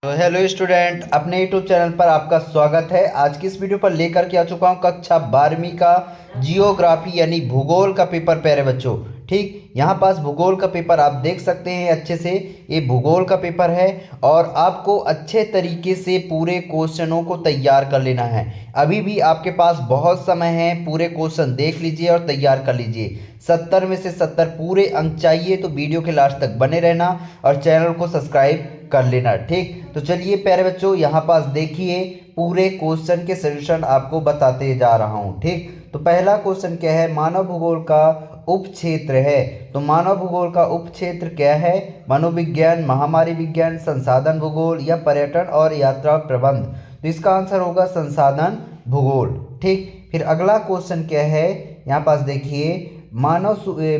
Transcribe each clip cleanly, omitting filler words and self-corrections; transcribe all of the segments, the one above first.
तो hello student, अपने YouTube channel पर आपका स्वागत है। आज की इस वीडियो पर लेकर के आ चुका हूं कक्षा 12वीं का जियोग्राफी यानी भूगोल का पेपर। प्यारे बच्चों, ठीक, यहाँ पास भूगोल का पेपर आप देख सकते हैं अच्छे से। ये भूगोल का पेपर है और आपको अच्छे तरीके से पूरे क्वेश्चनों को तैयार कर लेना है। अभी भी आपके पास बहुत समय है, पूरे क्वेश्चन देख लीजिए और तैयार कर लीजिए। 70 में से 70 पूरे अंक चाहिए, तो वीडियो के लास्ट तक बने रहना और चैनल को सब्सक्राइब कर लेना। ठीक, तो चलिए प्यारे बच्चों, यहाँ पास देखिए पूरे क्वेश्चन के सॉल्यूशन आपको बताते जा रहा हूँ। ठीक, तो पहला क्वेश्चन क्या है, मानव भूगोल का उप क्षेत्र है। तो मानव भूगोल का उप क्षेत्र क्या है? मनोविज्ञान, महामारी विज्ञान, संसाधन भूगोल या पर्यटन और यात्रा प्रबंध। तो इसका आंसर होगा संसाधन भूगोल। ठीक, फिर अगला क्वेश्चन क्या है, यहाँ पास देखिए,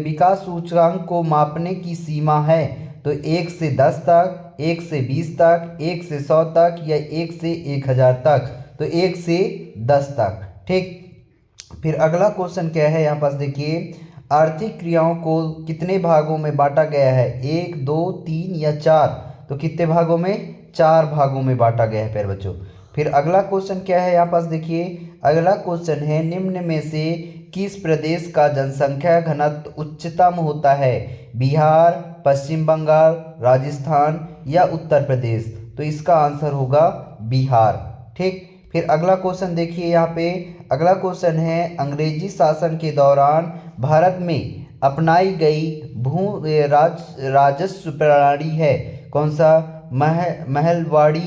विकास सूचकांक को मापने की सीमा है। तो 1 से 10 तक, 1 से 20 तक, 1 से 100 तक या 1 से 1000 तक। तो 1 से 10 तक। ठीक, फिर अगला क्वेश्चन क्या है, यहाँ पास देखिए, आर्थिक क्रियाओं को कितने भागों में बांटा गया है? 1, 2, 3 या 4? तो कितने भागों में? 4 भागों में बांटा गया है प्यारे बच्चों। फिर अगला क्वेश्चन क्या है, यहाँ पास देखिए, अगला क्वेश्चन है, निम्न में से किस प्रदेश का जनसंख्या घनत्व उच्चतम होता है? बिहार, पश्चिम बंगाल, राजस्थान या उत्तर प्रदेश? तो इसका आंसर होगा बिहार। ठीक, फिर अगला क्वेश्चन देखिए, यहाँ पे अगला क्वेश्चन है, अंग्रेजी शासन के दौरान भारत में अपनाई गई राजस्व प्रणाली है कौन सा? महलवाड़ी,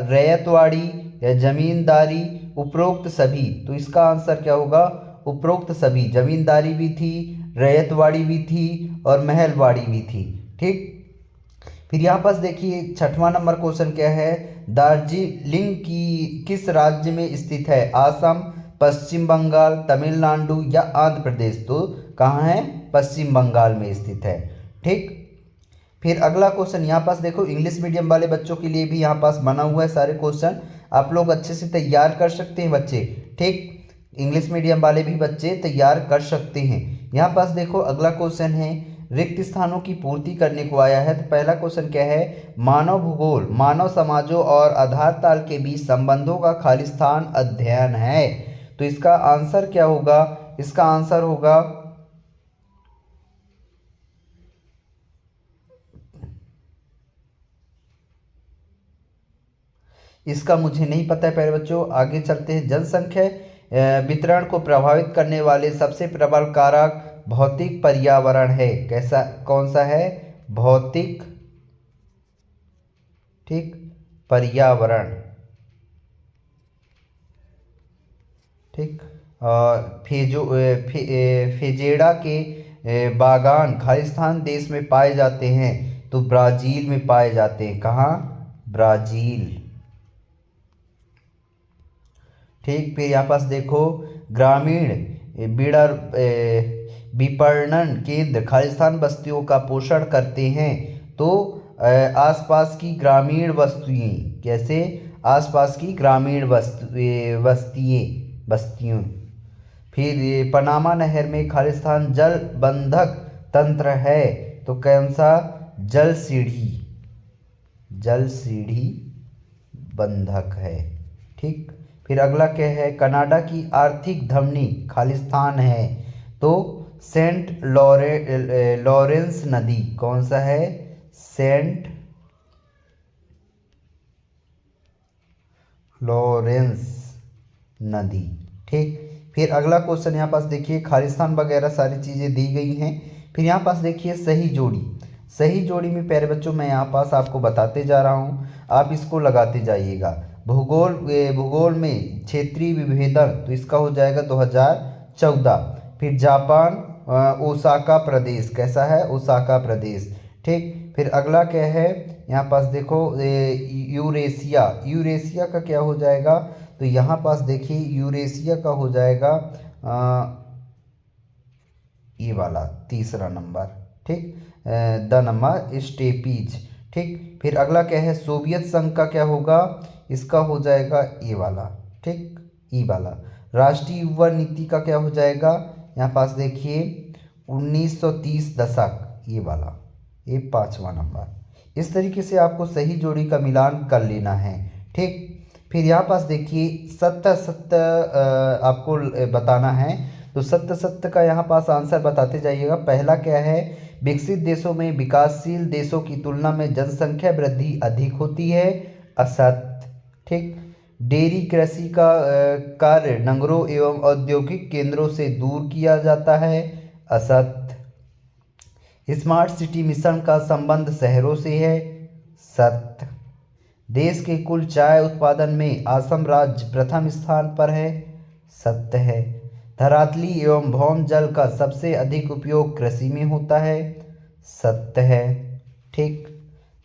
रैयतवाड़ी या जमींदारी, उपरोक्त सभी? तो इसका आंसर क्या होगा? उपरोक्त सभी। जमींदारी भी थी, रैयतवाड़ी भी थी और महलवाड़ी भी थी। ठीक, फिर यहाँ पास देखिए छठवां नंबर क्वेश्चन क्या है, दार्जिलिंग की किस राज्य में स्थित है? आसम, पश्चिम बंगाल, तमिलनाडु या आंध्र प्रदेश? तो कहाँ है? पश्चिम बंगाल में स्थित है। ठीक, फिर अगला क्वेश्चन यहाँ पास देखो, इंग्लिश मीडियम वाले बच्चों के लिए भी यहाँ पास बना हुआ है सारे क्वेश्चन, आप लोग अच्छे से तैयार कर सकते हैं बच्चे। ठीक, इंग्लिश मीडियम वाले भी बच्चे तैयार कर सकते हैं। यहाँ पास देखो अगला क्वेश्चन है, रिक्त स्थानों की पूर्ति करने को आया है। तो पहला क्वेश्चन क्या है, मानव भूगोल मानव समाजों और आधार ताल के बीच संबंधों का खालिस्तान अध्ययन है। तो इसका आंसर क्या होगा? इसका आंसर होगा, इसका मुझे नहीं पता है प्यारे बच्चों, आगे चलते हैं। जनसंख्या वितरण को प्रभावित करने वाले सबसे प्रबल कारक भौतिक पर्यावरण है। कैसा, कौन सा है? भौतिक, ठीक, पर्यावरण। ठीक, फेजेड़ा के बागान खालिस्तान देश में पाए जाते हैं। तो ब्राज़ील में पाए जाते हैं। कहाँ? ब्राज़ील। ठीक, फिर यहाँ पास देखो, ग्रामीण बिड़र विपणन केंद्र खालिस्तान बस्तियों का पोषण करते हैं। तो आसपास की ग्रामीण वस्तुएं, कैसे? आसपास की ग्रामीण बस्तियों। फिर ये पनामा नहर में खालिस्तान जल बंधक तंत्र है। तो कौन सा? जल सीढ़ी, जल सीढ़ी बंधक है। ठीक, फिर अगला क्या है, कनाडा की आर्थिक धमनी खालिस्तान है। तो सेंट लॉरेंस नदी, कौन सा है? सेंट लॉरेंस नदी। ठीक, फिर अगला क्वेश्चन यहाँ पास देखिए, खालिस्तान वगैरह सारी चीज़ें दी गई हैं। फिर यहाँ पास देखिए सही जोड़ी, सही जोड़ी में प्यारे बच्चों मैं यहाँ पास आपको बताते जा रहा हूँ, आप इसको लगाते जाइएगा। भूगोल में क्षेत्रीय विभेदन, तो इसका हो जाएगा 2014। फिर जापान, ओसाका प्रदेश, कैसा है? ओसाका प्रदेश। ठीक, फिर अगला क्या है, यहाँ पास देखो, यूरेशिया, यूरेशिया का क्या हो जाएगा? तो यहाँ पास देखिए यूरेशिया का हो जाएगा ये वाला तीसरा नंबर। ठीक, द नंबर स्टेपीज। ठीक, फिर अगला क्या है, सोवियत संघ का क्या होगा? इसका हो जाएगा ये वाला। ठीक, ई वाला। राष्ट्रीय युवा नीति का क्या हो जाएगा? यहाँ पास देखिए 1930 दशक, ये वाला, ये 5वां नंबर। इस तरीके से आपको सही जोड़ी का मिलान कर लेना है। ठीक, फिर यहाँ पास देखिए सत्य सत्य आपको बताना है, तो सत्य सत्य का यहाँ पास आंसर बताते जाइएगा। पहला क्या है, विकसित देशों में विकासशील देशों की तुलना में जनसंख्या वृद्धि अधिक होती है, असत्य। ठीक, डेयरी कृषि का कार्य नगरों एवं औद्योगिक केंद्रों से दूर किया जाता है, असत्य। स्मार्ट सिटी मिशन का संबंध शहरों से है, सत्य। देश के कुल चाय उत्पादन में असम राज्य प्रथम स्थान पर है, सत्य है। धरातली एवं भौम जल का सबसे अधिक उपयोग कृषि में होता है, सत्य है। ठीक,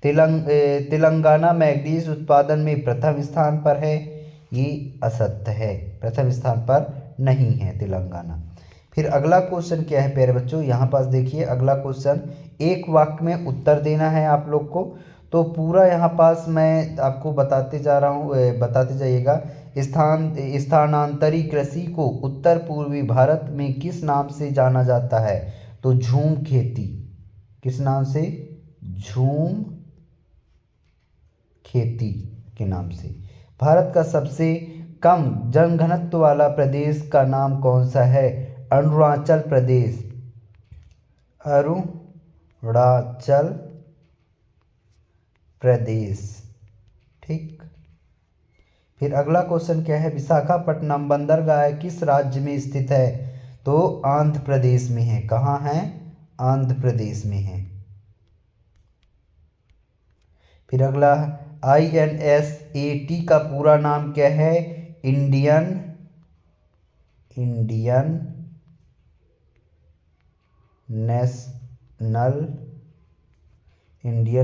तेलंगाना मैग्नीज उत्पादन में प्रथम स्थान पर है, ये असत्य है, प्रथम स्थान पर नहीं है तेलंगाना। फिर अगला क्वेश्चन क्या है प्यारे बच्चों, यहाँ पास देखिए अगला क्वेश्चन, एक वाक्य में उत्तर देना है आप लोग को। तो पूरा यहाँ पास मैं आपको बताते जा रहा हूँ, बताते जाइएगा। स्थानांतरी कृषि को उत्तर पूर्वी भारत में किस नाम से जाना जाता है, तो झूम खेती। किस नाम से, झूम खेती के नाम से। भारत का सबसे कम जनघनत्व वाला प्रदेश का नाम कौन सा है, अरुणाचल प्रदेश, अरुणाचल प्रदेश। ठीक, फिर अगला क्वेश्चन क्या है, विशाखापट्टनम बंदरगाह किस राज्य में स्थित है, तो आंध्र प्रदेश में है। कहाँ है, आंध्र प्रदेश में है। फिर अगला, INSAT का पूरा नाम क्या है, इंडियन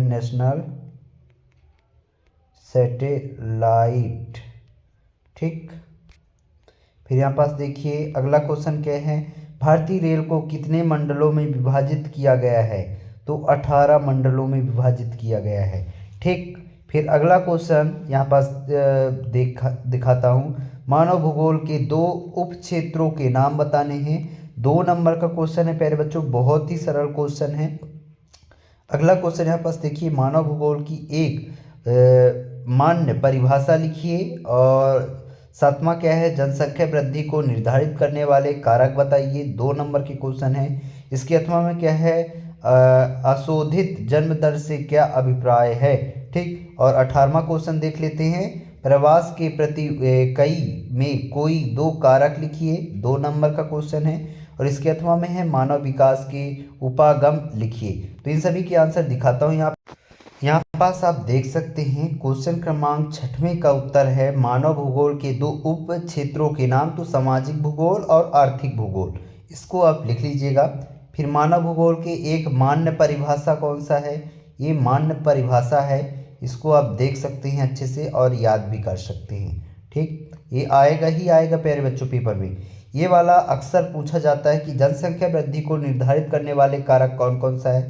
नेशनल सैटेलाइट। ठीक, फिर यहाँ पास देखिए अगला क्वेश्चन क्या है, भारतीय रेल को कितने मंडलों में विभाजित किया गया है, तो 18 मंडलों में विभाजित किया गया है। ठीक, फिर अगला क्वेश्चन यहाँ पास दिखाता हूँ, मानव भूगोल के 2 उप क्षेत्रों के नाम बताने हैं। 2 नंबर का क्वेश्चन है प्यारे बच्चों, बहुत ही सरल क्वेश्चन है। अगला क्वेश्चन यहाँ पास देखिए, मानव भूगोल की एक मान्य परिभाषा लिखिए। और 7वां क्या है, जनसंख्या वृद्धि को निर्धारित करने वाले कारक बताइए। 2 नंबर की क्वेश्चन है। इसके 8वां में क्या है, अशोधित जन्म दर से क्या अभिप्राय है। ठीक, और 18वां क्वेश्चन देख लेते हैं, प्रवास के प्रति कई में कोई 2 कारक लिखिए। 2 नंबर का क्वेश्चन है। और इसके 8वां में है, मानव विकास के उपागम लिखिए। तो इन सभी के आंसर दिखाता हूँ यहाँ पास आप देख सकते हैं। क्वेश्चन क्रमांक 6वें का उत्तर है, मानव भूगोल के 2 उप क्षेत्रों के नाम, तो सामाजिक भूगोल और आर्थिक भूगोल। इसको आप लिख लीजिएगा। फिर मानव भूगोल के एक मान्य परिभाषा कौन सा है, ये मान्य परिभाषा है। इसको आप देख सकते हैं अच्छे से और याद भी कर सकते हैं। ठीक, ये आएगा ही आएगा प्यारे बच्चों पेपर में। ये वाला अक्सर पूछा जाता है कि जनसंख्या वृद्धि को निर्धारित करने वाले कारक कौन कौन सा है,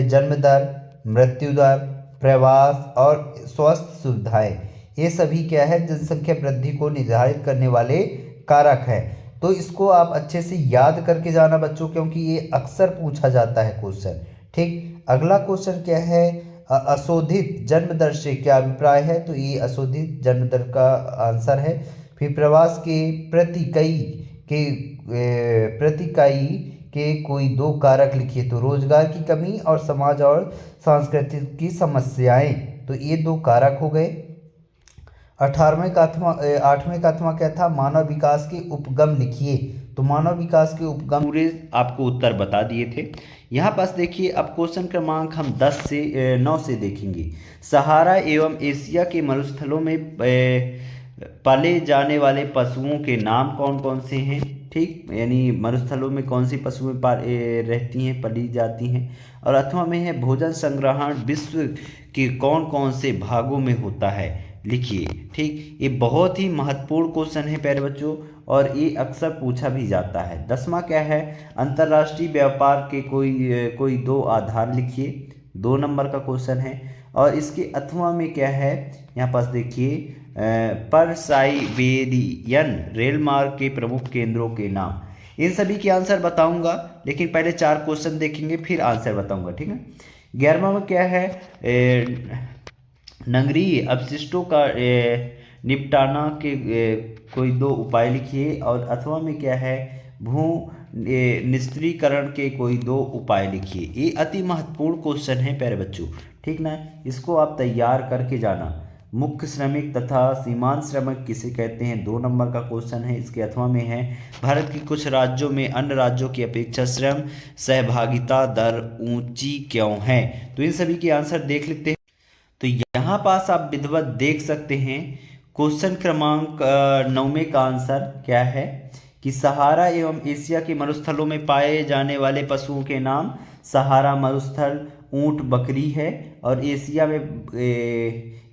जन्म दर, मृत्यु दर, प्रवास और स्वास्थ्य सुविधाएं। ये सभी क्या है, जनसंख्या वृद्धि को निर्धारित करने वाले कारक हैं। तो इसको आप अच्छे से याद करके जाना बच्चों, क्योंकि ये अक्सर पूछा जाता है क्वेश्चन। ठीक, अगला क्वेश्चन क्या है, अशोधित जन्म दर से क्या अभिप्राय है, तो ये अशोधित जन्म दर का आंसर है। फिर प्रवास के प्रति कई के कोई 2 कारक लिखिए, तो रोजगार की कमी और समाज और सांस्कृतिक की समस्याएं। तो ये 2 कारक हो गए। 8वें का 8वां क्या था, मानव विकास के उपगम लिखिए। तो मानव विकास के उपगम पूरे आपको उत्तर बता दिए थे। यहाँ पास देखिए अब क्वेश्चन क्रमांक हम 9 से देखेंगे। सहारा एवं एशिया के मरुस्थलों में पाले जाने वाले पशुओं के नाम कौन कौन से हैं। ठीक, यानी मरुस्थलों में कौन सी पशुएं रहती हैं, पली जाती हैं। और 8वां में है, भोजन संग्रहण विश्व के कौन कौन से भागों में होता है, लिखिए। ठीक, ये बहुत ही महत्वपूर्ण क्वेश्चन है प्यारे बच्चों, और ये अक्सर पूछा भी जाता है। 10वां क्या है, अंतर्राष्ट्रीय व्यापार के कोई 2 आधार लिखिए। 2 नंबर का क्वेश्चन है। और इसके 8वां में क्या है, यहाँ पास देखिए, पर साइबेरियन रेल मार्ग के प्रमुख केंद्रों के नाम। इन सभी के आंसर बताऊंगा, लेकिन पहले 4 क्वेश्चन देखेंगे फिर आंसर बताऊंगा। ठीक है, 11वां में क्या है, नगरीय अपशिष्टों का निपटाना के कोई दो उपाय लिखिए। और अथवा में क्या है, भू निस्त्रीकरण के कोई दो उपाय लिखिए। ये अति महत्वपूर्ण क्वेश्चन है प्यारे बच्चों, ठीक ना। इसको आप तैयार करके जाना। मुख्य श्रमिक तथा सीमांत श्रमिक किसे कहते हैं, 2 नंबर का क्वेश्चन है। इसके अथवा में है, भारत के कुछ राज्यों में अन्य राज्यों की अपेक्षा श्रम सहभागिता दर ऊंची क्यों है। तो इन सभी के आंसर देख लेते हैं। तो यहाँ पास आप विधिवत देख सकते हैं। क्वेश्चन क्रमांक 9 का आंसर क्या है कि सहारा एवं एशिया के मरुस्थलों में पाए जाने वाले पशुओं के नाम। सहारा मरुस्थल ऊंट बकरी है, और एशिया में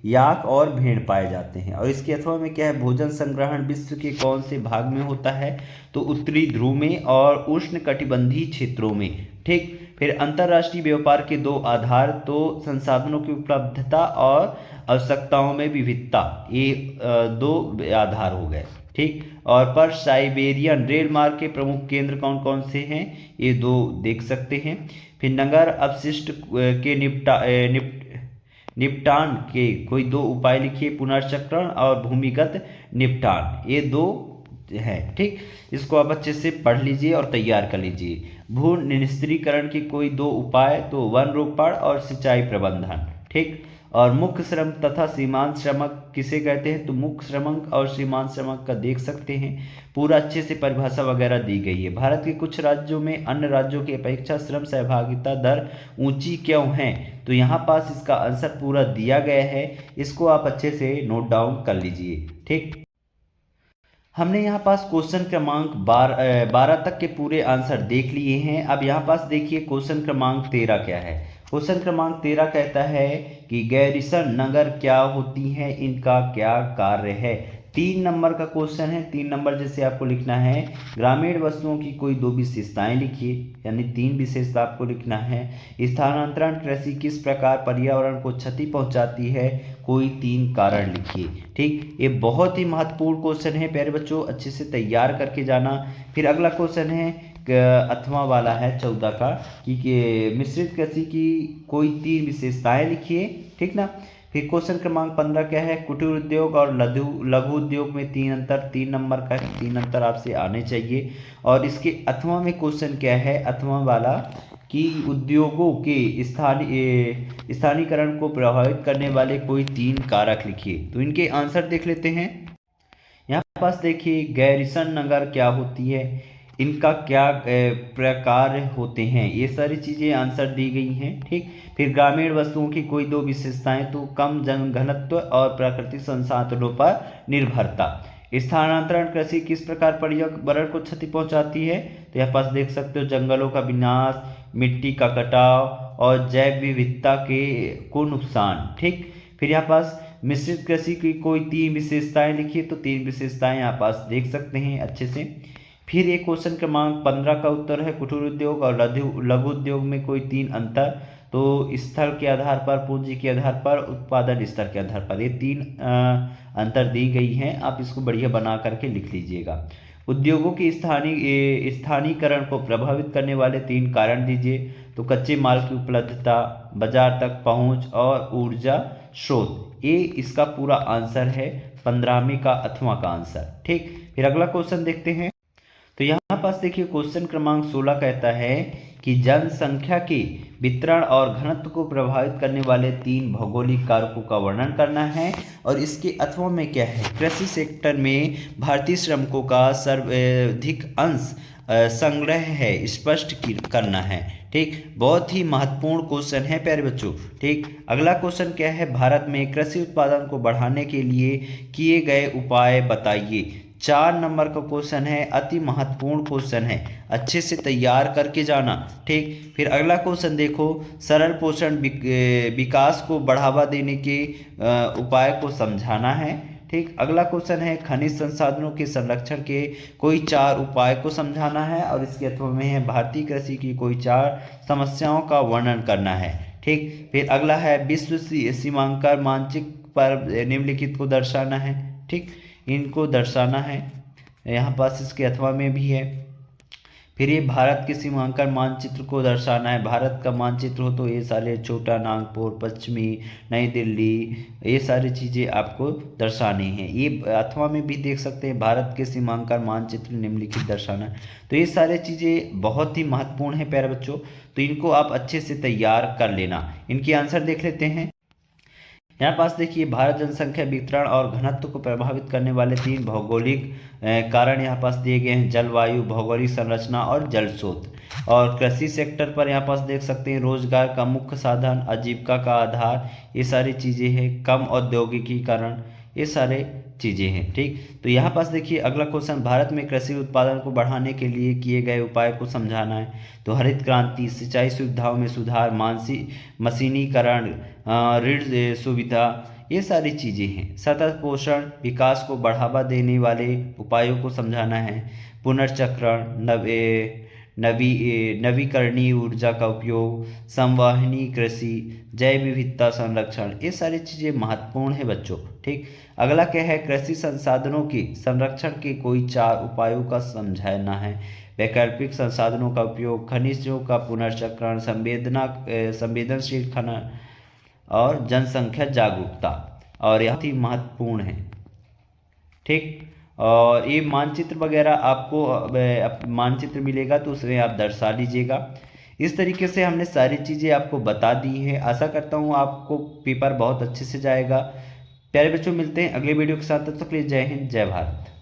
याक और भेड़ पाए जाते हैं। और इसके अथवा में क्या है, भोजन संग्रहण विश्व के कौन से भाग में होता है, तो उत्तरी ध्रुव में और उष्ण कटिबंधीय क्षेत्रों में, ठीक। फिर अंतर्राष्ट्रीय व्यापार के दो आधार, तो संसाधनों की उपलब्धता और आवश्यकताओं में विविधता, ये दो आधार हो गए, ठीक। और पर साइबेरियन रेल मार्ग के प्रमुख केंद्र कौन कौन से हैं, ये दो देख सकते हैं। फिर नगर अपशिष्ट के निपटान के कोई दो उपाय लिखिए, पुनर्चक्रण और भूमिगत निपटान, ये दो है, ठीक। इसको आप अच्छे से पढ़ लीजिए और तैयार कर लीजिए। भू निस्त्रीकरण के कोई दो उपाय, तो वन रोपण और सिंचाई प्रबंधन, ठीक। और मुख्य श्रम तथा सीमांत श्रमक किसे कहते हैं, तो मुख्य श्रमक और सीमांत श्रमक का देख सकते हैं। पूरा अच्छे से परिभाषा वगैरह दी गई है। भारत के कुछ राज्यों में अन्य राज्यों की अपेक्षा श्रम सहभागिता दर ऊंची क्यों है, तो यहाँ पास इसका आंसर पूरा दिया गया है। इसको आप अच्छे से नोट डाउन कर लीजिए, ठीक। हमने यहाँ पास क्वेश्चन क्रमांक 12 तक के पूरे आंसर देख लिए हैं। अब यहाँ पास देखिए क्वेश्चन क्रमांक 13 क्या है। क्वेश्चन क्रमांक 13 कहता है कि गैरिसन नगर क्या होती हैं, इनका क्या कार्य है। 3 नंबर का क्वेश्चन है। 3 नंबर जैसे आपको लिखना है, ग्रामीण वस्तुओं की कोई दो विशेषताएं लिखिए, यानी 3 विशेषता आपको लिखना है। स्थानांतरण कृषि किस प्रकार पर्यावरण को क्षति पहुंचाती है, कोई 3 कारण लिखिए, ठीक। ये बहुत ही महत्वपूर्ण क्वेश्चन है प्यारे बच्चों, अच्छे से तैयार करके जाना। फिर अगला क्वेश्चन है अथवा वाला है 14 का कि मिश्रित कृषि की कोई 3 विशेषताएं लिखिए, ठीक ना। फिर क्वेश्चन क्रमांक 15 क्या है, कुटीर उद्योग और लघु उद्योग में 3 अंतर। 3 नंबर का 3 अंतर आपसे आने चाहिए। और इसके अथवा में क्वेश्चन क्या है, अथवा वाला कि उद्योगों के स्थानीयकरण को प्रभावित करने वाले कोई 3 कारक लिखिए। तो इनके आंसर देख लेते हैं। यहाँ पास देखिए, गैरिसन नगर क्या होती है, इनका क्या प्रकार होते हैं, ये सारी चीज़ें आंसर दी गई हैं, ठीक। फिर ग्रामीण वस्तुओं की कोई दो विशेषताएं, तो कम जनघनत्व और प्राकृतिक संसाधनों पर निर्भरता। स्थानांतरण कृषि किस प्रकार पर्यावरण को क्षति पहुंचाती है, तो यहाँ पास देख सकते हो, जंगलों का विनाश, मिट्टी का कटाव और जैव विविधता को नुकसान, ठीक। फिर यहाँ पास मिश्रित कृषि की कोई 3 विशेषताएं लिखिए, तो 3 विशेषताएं यहाँ पास देख सकते हैं अच्छे से। फिर एक क्वेश्चन क्रमांक 15 का उत्तर है, कुटीर उद्योग और लघु उद्योग में कोई 3 अंतर, तो स्थल के आधार पर, पूंजी के आधार पर, उत्पादन स्तर के आधार पर, ये 3 अंतर दी गई हैं। आप इसको बढ़िया बना करके लिख लीजिएगा। उद्योगों की स्थानीयकरण को प्रभावित करने वाले 3 कारण दीजिए, तो कच्चे माल की उपलब्धता, बाजार तक पहुंच और ऊर्जा स्रोत। ये इसका पूरा आंसर है 15वें का अथवा का आंसर, ठीक। फिर अगला क्वेश्चन देखते हैं। तो यहाँ पास देखिए क्वेश्चन क्रमांक 16 कहता है कि जनसंख्या के वितरण और घनत्व को प्रभावित करने वाले 3 भौगोलिक कारकों का वर्णन करना है। और इसके अथवा में क्या है, कृषि सेक्टर में भारतीय श्रमिकों का सर्वाधिक अंश संग्रह है, स्पष्ट करना है, ठीक। बहुत ही महत्वपूर्ण क्वेश्चन है प्यारे बच्चों, ठीक। अगला क्वेश्चन क्या है, भारत में कृषि उत्पादन को बढ़ाने के लिए किए गए उपाय बताइए। 4 नंबर का क्वेश्चन है, अति महत्वपूर्ण क्वेश्चन है, अच्छे से तैयार करके जाना, ठीक। फिर अगला क्वेश्चन देखो, सरल पोषण विकास को बढ़ावा देने के उपाय को समझाना है, ठीक। अगला क्वेश्चन है, खनिज संसाधनों के संरक्षण के कोई 4 उपाय को समझाना है। और इसके अथवा में है, भारतीय कृषि की कोई 4 समस्याओं का वर्णन करना है, ठीक। फिर अगला है, विश्व सीमांकन मानचित्र पर निम्नलिखित को दर्शाना है, ठीक, इनको दर्शाना है। यहाँ पास इसके अथवा में भी है। फिर ये भारत के सीमांकन मानचित्र को दर्शाना है। भारत का मानचित्र हो तो ये सारे छोटा नागपुर, पश्चिमी, नई दिल्ली, ये सारी चीज़ें आपको दर्शानी है। ये अथवा में भी देख सकते हैं, भारत के सीमांकन मानचित्र निम्नलिखित दर्शाना है। तो ये सारी चीज़ें बहुत ही महत्वपूर्ण है प्यारे बच्चों, तो इनको आप अच्छे से तैयार कर लेना। इनकी आंसर देख लेते हैं। यहाँ पास देखिए, भारत जनसंख्या वितरण और घनत्व को प्रभावित करने वाले 3 भौगोलिक कारण यहाँ पास दिए गए हैं: जलवायु, भौगोलिक संरचना और जल स्रोत। और कृषि सेक्टर पर यहाँ पास देख सकते हैं, रोजगार का मुख्य साधन, आजीविका का आधार, ये सारी चीज़ें हैं। कम औद्योगिकीकरण, ये सारे चीज़ें हैं। ठीक, तो यहाँ पास देखिए अगला क्वेश्चन, भारत में कृषि उत्पादन को बढ़ाने के लिए किए गए उपाय को समझाना है। तो हरित क्रांति, सिंचाई सुविधाओं में सुधार, मशीनीकरण, ऋण सुविधा, ये सारी चीज़ें हैं। सतत पोषण, विकास को बढ़ावा देने वाले उपायों को समझाना है। पुनर्चक्रण, नवीकरणीय ऊर्जा का उपयोग, संवहनी कृषि, जैव विविधता संरक्षण, ये सारी चीज़ें महत्वपूर्ण है बच्चों। ठीक, अगला क्या है, कृषि संसाधनों के संरक्षण के कोई 4 उपायों का समझाना है। वैकल्पिक संसाधनों का उपयोग, खनिजों का पुनर्चक्रण, संवेदनशील खनन और जनसंख्या जागरूकता, और यह ही महत्वपूर्ण है। ठीक, और ये मानचित्र वगैरह आपको मानचित्र मिलेगा तो उसमें आप दर्शा लीजिएगा। इस तरीके से हमने सारी चीज़ें आपको बता दी हैं। आशा करता हूँ आपको पेपर बहुत अच्छे से जाएगा। प्यारे बच्चों, मिलते हैं अगले वीडियो के साथ, तब तक के लिए जय हिंद, जय भारत।